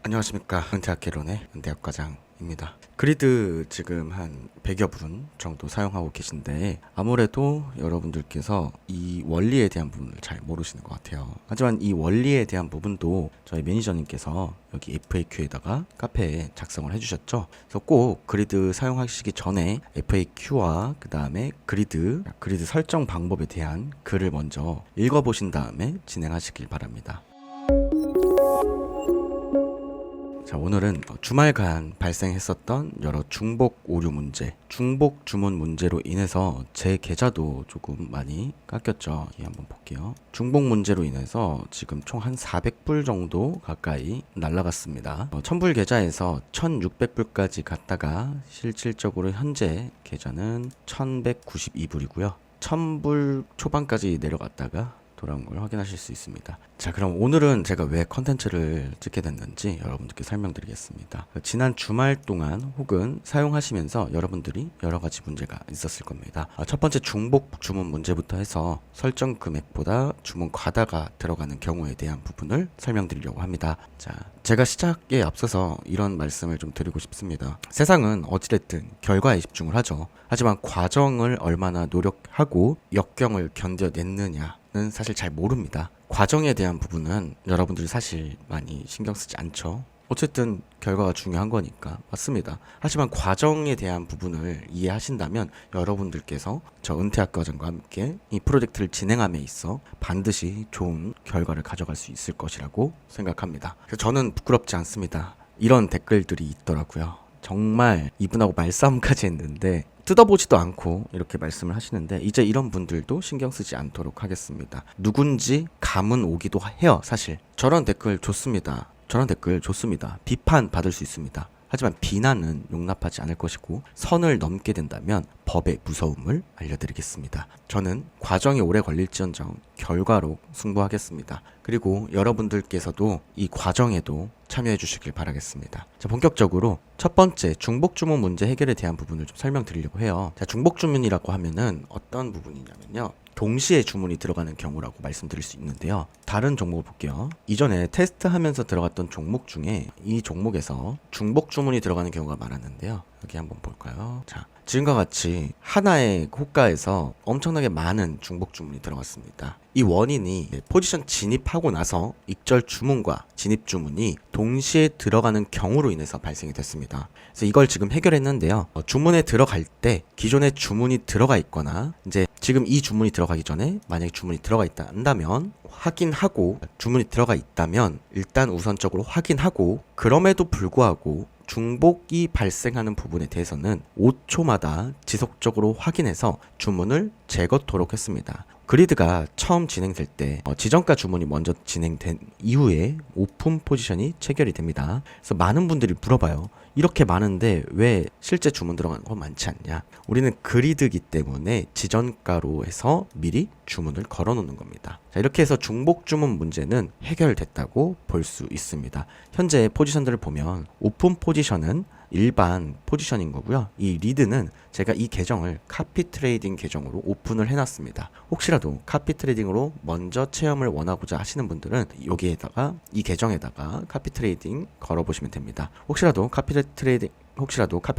안녕하십니까. 은퇴학개론의 은퇴학과장입니다. 그리드 지금 한 100여 분 정도 사용하고 계신데 아무래도 여러분들께서 이 원리에 대한 부분을 잘 모르시는 것 같아요. 하지만 이 원리에 대한 부분도 저희 매니저님께서 여기 FAQ에다가 카페에 작성을 해주셨죠. 그래서 꼭 그리드 사용하시기 전에 FAQ와 그 다음에 그리드 설정 방법에 대한 글을 먼저 읽어보신 다음에 진행하시길 바랍니다. 자, 오늘은 주말간 발생했었던 여러 중복 오류 문제, 중복 주문 문제로 인해서 제 계좌도 조금 많이 깎였죠. 이 한번 볼게요. 중복 문제로 인해서 지금 총 한 400불 정도 가까이 날라갔습니다. 1000불 계좌에서 1600불까지 갔다가 실질적으로 현재 계좌는 1192불이고요. 1000불 초반까지 내려갔다가 돌아온 걸 확인하실 수 있습니다. 자, 그럼 오늘은 제가 왜 컨텐츠를 찍게 됐는지 여러분들께 설명드리겠습니다. 지난 주말 동안 혹은 사용하시면서 여러분들이 여러 가지 문제가 있었을 겁니다. 첫 번째 중복 주문 문제부터 해서 설정 금액보다 주문 과다가 들어가는 경우에 대한 부분을 설명드리려고 합니다. 자, 제가 시작에 앞서서 이런 말씀을 좀 드리고 싶습니다. 세상은 어찌됐든 결과에 집중을 하죠. 하지만 과정을 얼마나 노력하고 역경을 견뎌냈느냐는 사실 잘 모릅니다. 과정에 대한 부분은 여러분들이 사실 많이 신경 쓰지 않죠. 어쨌든 결과가 중요한 거니까 맞습니다. 하지만 과정에 대한 부분을 이해하신다면 여러분들께서 저 은퇴학과정과 함께 이 프로젝트를 진행함에 있어 반드시 좋은 결과를 가져갈 수 있을 것이라고 생각합니다. 그래서 저는 부끄럽지 않습니다. 이런 댓글들이 있더라고요. 정말 이분하고 말싸움까지 했는데 뜯어보지도 않고 이렇게 말씀을 하시는데 이제 이런 분들도 신경 쓰지 않도록 하겠습니다. 누군지 감은 오기도 해요. 사실 저런 댓글 좋습니다. 저런 댓글 좋습니다. 비판 받을 수 있습니다. 하지만 비난은 용납하지 않을 것이고 선을 넘게 된다면 법의 무서움을 알려드리겠습니다. 저는 과정이 오래 걸릴지언정 결과로 승부하겠습니다. 그리고 여러분들께서도 이 과정에도 참여해 주시길 바라겠습니다. 자, 본격적으로 첫 번째 중복 주문 문제 해결에 대한 부분을 좀 설명드리려고 해요. 자, 중복 주문이라고 하면은 어떤 부분이냐면요. 동시에 주문이 들어가는 경우라고 말씀드릴 수 있는데요. 다른 종목을 볼게요. 이전에 테스트하면서 들어갔던 종목 중에 이 종목에서 중복 주문이 들어가는 경우가 많았는데요. 여기 한번 볼까요? 자, 지금과 같이 하나의 호가에서 엄청나게 많은 중복 주문이 들어갔습니다. 이 원인이 포지션 진입하고 나서 익절 주문과 진입 주문이 동시에 들어가는 경우로 인해서 발생이 됐습니다. 그래서 이걸 지금 해결했는데요. 주문에 들어갈 때 기존에 주문이 들어가 있거나 이제 지금 이 주문이 들어가기 전에 만약에 주문이 들어가 있다 한다면 확인하고 주문이 들어가 있다면 일단 우선적으로 확인하고 그럼에도 불구하고 중복이 발생하는 부분에 대해서는 5초마다 지속적으로 확인해서 주문을 재거토록 했습니다. 그리드가 처음 진행될 때 지정가 주문이 먼저 진행된 이후에 오픈 포지션이 체결이 됩니다. 그래서 많은 분들이 물어봐요. 이렇게 많은데 왜 실제 주문 들어가는 건 많지 않냐? 우리는 그리드기 때문에 지정가로 해서 미리 주문을 걸어 놓는 겁니다. 자, 이렇게 해서 중복 주문 문제는 해결됐다고 볼 수 있습니다. 현재 포지션들을 보면 오픈 포지션은 일반 포지션인 거고요. 이 리드는 제가 이 계정을 카피 트레이딩 계정으로 오픈을 해놨습니다. 혹시라도 카피 트레이딩으로 먼저 체험을 원하고자 하시는 분들은 여기에다가 이 계정에다가 카피 트레이딩 걸어보시면 됩니다. 혹시라도 카피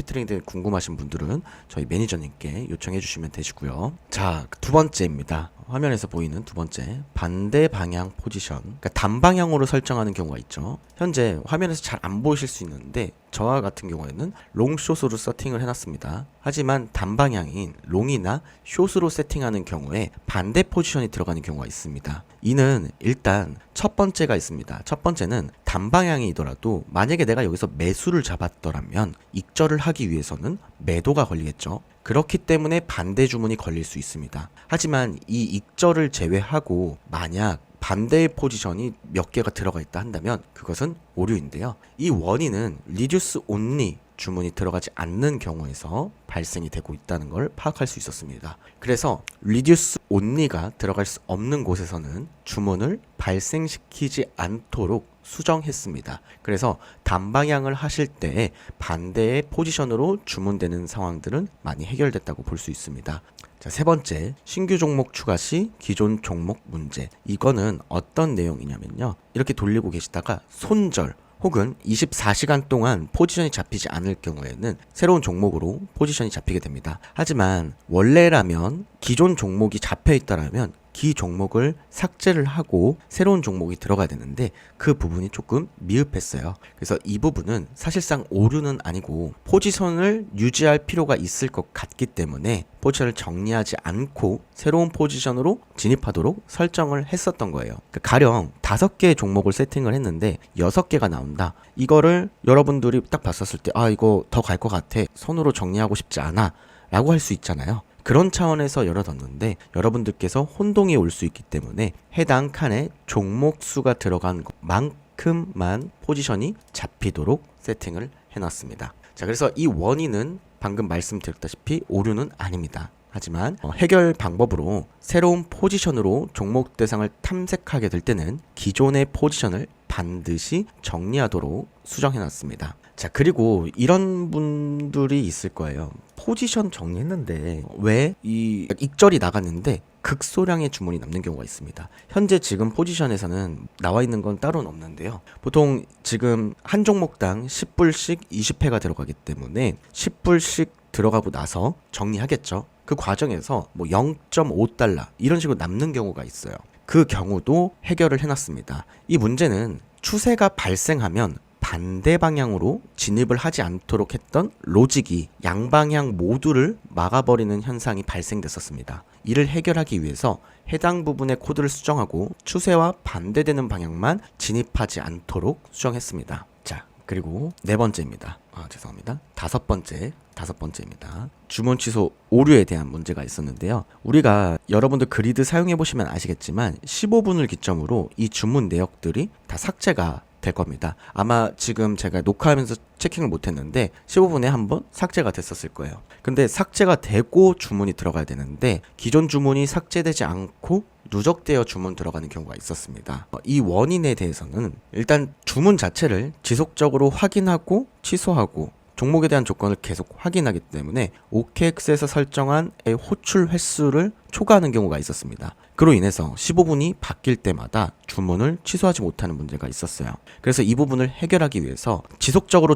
트레이딩 궁금하신 분들은 저희 매니저님께 요청해 주시면 되시고요. 자, 두 번째입니다. 화면에서 보이는 두 번째 반대 방향 포지션, 그러니까 단방향으로 설정하는 경우가 있죠. 현재 화면에서 잘 안 보이실 수 있는데 저와 같은 경우에는 롱숏으로 세팅을 해놨습니다. 하지만 단방향인 롱이나 숏으로 세팅하는 경우에 반대 포지션이 들어가는 경우가 있습니다. 이는 일단 첫 번째가 있습니다. 첫 번째는 단방향이더라도 만약에 내가 여기서 매수를 잡았더라면 익절을 하기 위해서는 매도가 걸리겠죠. 그렇기 때문에 반대 주문이 걸릴 수 있습니다. 하지만 이 익절을 제외하고 만약 반대의 포지션이 몇 개가 들어가 있다 한다면 그것은 오류인데요. 이 원인은 리듀스 온리 주문이 들어가지 않는 경우에서 발생이 되고 있다는 걸 파악할 수 있었습니다. 그래서 리듀스 온리가 들어갈 수 없는 곳에서는 주문을 발생시키지 않도록 수정했습니다. 그래서 단방향을 하실 때 반대의 포지션으로 주문되는 상황들은 많이 해결됐다고 볼 수 있습니다. 자, 세 번째, 신규 종목 추가 시 기존 종목 문제. 이거는 어떤 내용이냐면요. 이렇게 돌리고 계시다가 손절 혹은 24시간 동안 포지션이 잡히지 않을 경우에는 새로운 종목으로 포지션이 잡히게 됩니다. 하지만 원래라면 기존 종목이 잡혀 있다라면 기 종목을 삭제를 하고 새로운 종목이 들어가야 되는데 그 부분이 조금 미흡했어요. 그래서 이 부분은 사실상 오류는 아니고 포지션을 유지할 필요가 있을 것 같기 때문에 포지션을 정리하지 않고 새로운 포지션으로 진입하도록 설정을 했었던 거예요. 그러니까 가령 5개의 종목을 세팅을 했는데 6개가 나온다. 이거를 여러분들이 딱 봤었을 때 이거 더 갈 것 같아. 손으로 정리하고 싶지 않아. 라고 할 수 있잖아요. 그런 차원에서 열어뒀는데 여러분들께서 혼동이 올 수 있기 때문에 해당 칸에 종목 수가 들어간 것만큼만 포지션이 잡히도록 세팅을 해놨습니다. 자, 그래서 이 원인은 방금 말씀드렸다시피 오류는 아닙니다. 하지만 해결 방법으로 새로운 포지션으로 종목 대상을 탐색하게 될 때는 기존의 포지션을 반드시 정리하도록 수정해놨습니다. 자, 그리고 이런 분들이 있을 거예요. 포지션 정리했는데 왜 이 익절이 나갔는데 극소량의 주문이 남는 경우가 있습니다. 현재 지금 포지션에서는 나와 있는 건 따로는 없는데요. 보통 지금 한 종목당 10불씩 20회가 들어가기 때문에 10불씩 들어가고 나서 정리하겠죠. 그 과정에서 뭐 0.5달러 이런 식으로 남는 경우가 있어요. 그 경우도 해결을 해놨습니다. 이 문제는 추세가 발생하면 반대 방향으로 진입을 하지 않도록 했던 로직이 양방향 모두를 막아버리는 현상이 발생됐었습니다. 이를 해결하기 위해서 해당 부분의 코드를 수정하고 추세와 반대되는 방향만 진입하지 않도록 수정했습니다. 자, 그리고 네 번째입니다. 죄송합니다. 다섯 번째입니다. 주문 취소 오류에 대한 문제가 있었는데요. 우리가 여러분들 그리드 사용해 보시면 아시겠지만 15분을 기점으로 이 주문 내역들이 다 삭제가 될 겁니다. 아마 지금 제가 녹화하면서 체킹을 못했는데 15분에 한번 삭제가 됐었을 거예요. 근데 삭제가 되고 주문이 들어가야 되는데 기존 주문이 삭제되지 않고 누적되어 주문 들어가는 경우가 있었습니다. 이 원인에 대해서는 일단 주문 자체를 지속적으로 확인하고 취소하고 종목에 대한 조건을 계속 확인하기 때문에 OKX에서 설정한 호출 횟수를 초과하는 경우가 있었습니다. 그로 인해서 15분이 바뀔 때마다 주문을 취소하지 못하는 문제가 있었어요. 그래서 이 부분을 해결하기 위해서 지속적으로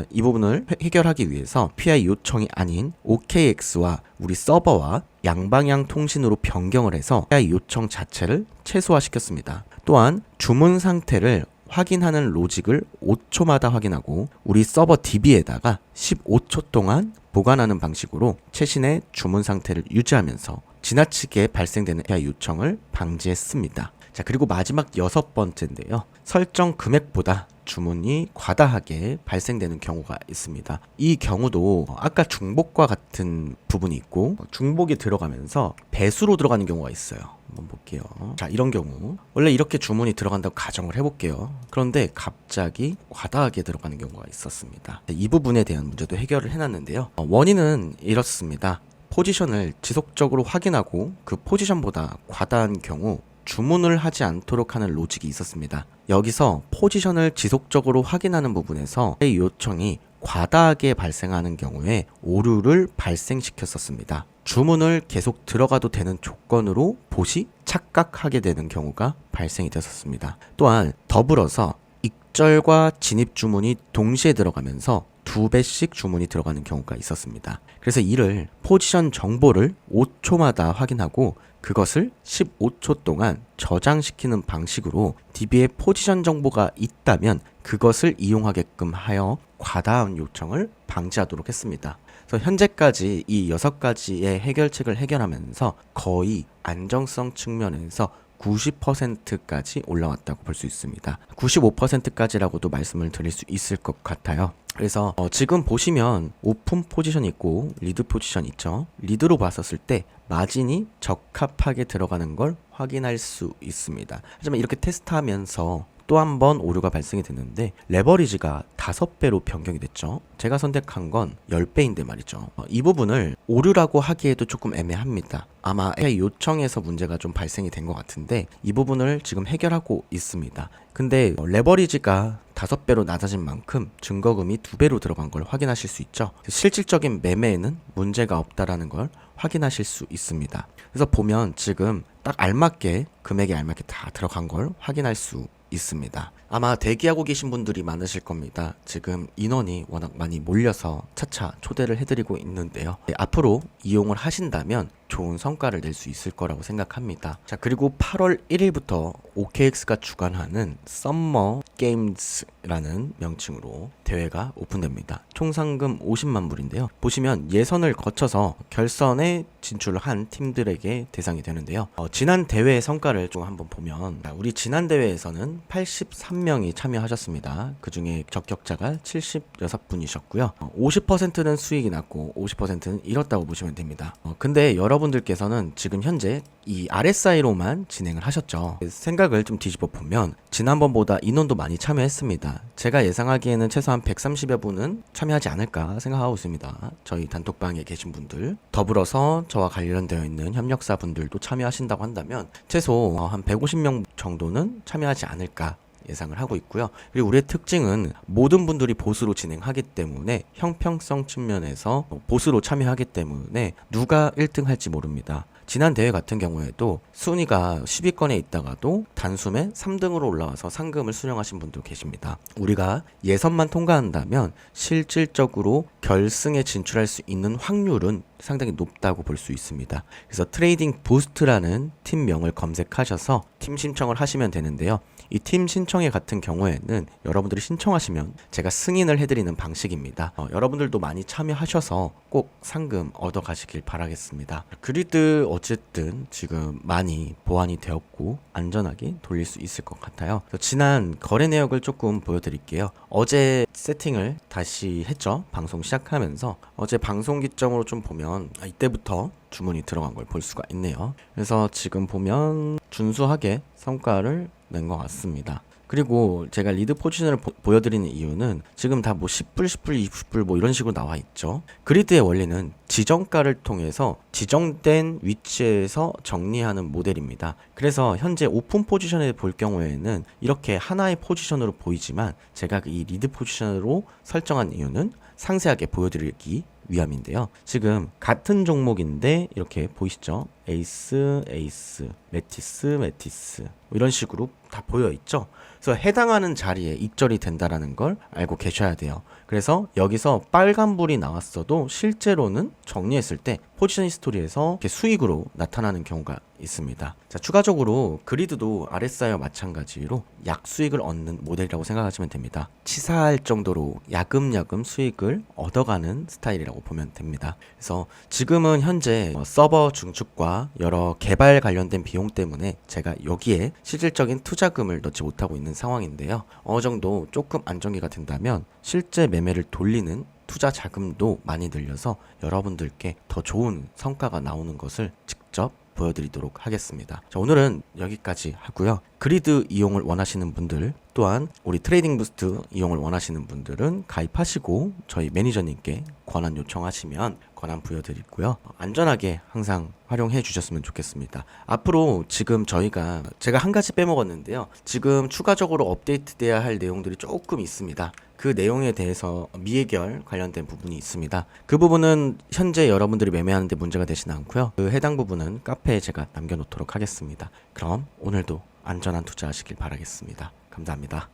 이 부분을 해결하기 위해서 PI 요청이 아닌 OKX와 우리 서버와 양방향 통신으로 변경을 해서 PI 요청 자체를 최소화시켰습니다. 또한 주문 상태를 확인하는 로직을 5초마다 확인하고 우리 서버 DB에다가 15초 동안 보관하는 방식으로 최신의 주문 상태를 유지하면서 지나치게 발생되는 AI 요청을 방지했습니다. 자, 그리고 마지막 6번째인데요. 설정 금액보다 주문이 과다하게 발생되는 경우가 있습니다. 이 경우도 아까 중복과 같은 부분이 있고 중복이 들어가면서 배수로 들어가는 경우가 있어요. 한번 볼게요. 자, 이런 경우 원래 이렇게 주문이 들어간다고 가정을 해볼게요. 그런데 갑자기 과다하게 들어가는 경우가 있었습니다. 이 부분에 대한 문제도 해결을 해놨는데요. 원인은 이렇습니다. 포지션을 지속적으로 확인하고 그 포지션보다 과다한 경우 주문을 하지 않도록 하는 로직이 있었습니다. 여기서 포지션을 지속적으로 확인하는 부분에서 이 요청이 과다하게 발생하는 경우에 오류를 발생시켰었습니다. 주문을 계속 들어가도 되는 조건으로 봇이 착각하게 되는 경우가 발생이 됐었습니다. 또한 더불어서 익절과 진입 주문이 동시에 들어가면서 2배씩 주문이 들어가는 경우가 있었습니다. 그래서 이를 포지션 정보를 5초마다 확인하고 그것을 15초 동안 저장시키는 방식으로 DB에 포지션 정보가 있다면 그것을 이용하게끔 하여 과다한 요청을 방지하도록 했습니다. 그래서 현재까지 이 6가지의 해결책을 해결하면서 거의 안정성 측면에서 90%까지 올라왔다고 볼 수 있습니다. 95%까지라고도 말씀을 드릴 수 있을 것 같아요. 그래서 지금 보시면 오픈 포지션 있고 리드 포지션 있죠. 리드로 봤었을 때 마진이 적합하게 들어가는 걸 확인할 수 있습니다. 하지만 이렇게 테스트하면서 또 한 번 오류가 발생이 됐는데 레버리지가 5배로 변경이 됐죠. 제가 선택한 건 10배인데 말이죠. 이 부분을 오류라고 하기에도 조금 애매합니다. 아마 AI 요청에서 문제가 좀 발생이 된 것 같은데 이 부분을 지금 해결하고 있습니다. 근데 레버리지가 5배로 낮아진 만큼 증거금이 2배로 들어간 걸 확인하실 수 있죠. 실질적인 매매에는 문제가 없다라는 걸 확인하실 수 있습니다. 그래서 보면 지금 딱 알맞게 금액에 알맞게 다 들어간 걸 확인할 수 있습니다. 아마 대기하고 계신 분들이 많으실 겁니다. 지금 인원이 워낙 많이 몰려서 차차 초대를 해드리고 있는데요. 앞으로 이용을 하신다면 좋은 성과를 낼 수 있을 거라고 생각합니다. 자, 그리고 8월 1일부터 OKX가 주관하는 썸머 게임즈라는 명칭으로 대회가 오픈됩니다. 총 상금 50만 불인데요. 보시면 예선을 거쳐서 결선에 진출을 한 팀들에게 대상이 되는데요. 지난 대회의 성과를 좀 한번 보면 우리 지난 대회에서는 83명이 참여하셨습니다. 그 중에 적격자가 76분이셨고요. 50%는 수익이 났고 50%는 잃었다고 보시면 됩니다. 근데 여러분들께서는 지금 현재 이 RSI로만 진행을 하셨죠. 생각을 좀 뒤집어 보면 지난번보다 인원도 많이 참여했습니다. 제가 예상하기에는 최소한 130여 분은 참여하지 않을까 생각하고 있습니다. 저희 단톡방에 계신 분들, 더불어서 저와 관련되어 있는 협력사 분들도 참여하신다고 한다면 최소 한 150명 정도는 참여하지 않을까 예상을 하고 있고요. 그리고 우리의 특징은 모든 분들이 보스로 진행하기 때문에 형평성 측면에서 보스로 참여하기 때문에 누가 1등 할지 모릅니다. 지난 대회 같은 경우에도 순위가 10위권에 있다가도 단숨에 3등으로 올라와서 상금을 수령하신 분도 계십니다. 우리가 예선만 통과한다면 실질적으로 결승에 진출할 수 있는 확률은 상당히 높다고 볼 수 있습니다. 그래서 트레이딩 부스트라는 팀명을 검색하셔서 팀 신청을 하시면 되는데요. 이 팀 신청회 같은 경우에는 여러분들이 신청하시면 제가 승인을 해드리는 방식입니다. 여러분들도 많이 참여하셔서 꼭 상금 얻어 가시길 바라겠습니다. 그리드 어쨌든 지금 많이 보완이 되었고 안전하게 돌릴 수 있을 것 같아요. 지난 거래 내역을 조금 보여드릴게요. 어제 세팅을 다시 했죠. 방송 시작하면서 어제 방송 기점으로 좀 보면 이때부터 주문이 들어간 걸 볼 수가 있네요. 그래서 지금 보면 준수하게 성과를 낸 것 같습니다. 그리고 제가 리드 포지션을 보여드리는 이유는 지금 다 뭐 10불, 10불, 20불 뭐 이런 식으로 나와 있죠. 그리드의 원리는 지정가를 통해서 지정된 위치에서 정리하는 모델입니다. 그래서 현재 오픈 포지션을 볼 경우에는 이렇게 하나의 포지션으로 보이지만 제가 이 리드 포지션으로 설정한 이유는 상세하게 보여드리기 위함인데요. 지금 같은 종목인데 이렇게 보이시죠? 에이스, 에이스, 메티스, 메티스 이런 식으로 다 보여 있죠. 그래서 해당하는 자리에 입절이 된다라는 걸 알고 계셔야 돼요. 그래서 여기서 빨간불이 나왔어도 실제로는 정리했을 때 포지션 히스토리에서 이렇게 수익으로 나타나는 경우가 있습니다. 자, 추가적으로 그리드도 RSI와 마찬가지로 약수익을 얻는 모델이라고 생각하시면 됩니다. 치사할 정도로 야금야금 수익을 얻어가는 스타일이라고 보면 됩니다. 그래서 지금은 현재 서버 증축과 여러 개발 관련된 비용 때문에 제가 여기에 실질적인 투자금을 넣지 못하고 있는 상황인데요. 어느 정도 조금 안정기가 된다면 실제 매매를 돌리는 투자 자금도 많이 늘려서 여러분들께 더 좋은 성과가 나오는 것을 직접 보여드리도록 하겠습니다. 자, 오늘은 여기까지 하고요. 그리드 이용을 원하시는 분들 또한 우리 트레이딩 부스트 이용을 원하시는 분들은 가입하시고 저희 매니저님께 권한 요청하시면 권한 부여드리고요. 안전하게 항상 활용해 주셨으면 좋겠습니다. 앞으로 지금 제가 한 가지 빼먹었는데요. 지금 추가적으로 업데이트돼야 할 내용들이 조금 있습니다. 그 내용에 대해서 미해결 관련된 부분이 있습니다. 그 부분은 현재 여러분들이 매매하는데 문제가 되진 않고요. 그 해당 부분은 카페에 제가 남겨놓도록 하겠습니다. 그럼 오늘도 안전한 투자하시길 바라겠습니다. 감사합니다.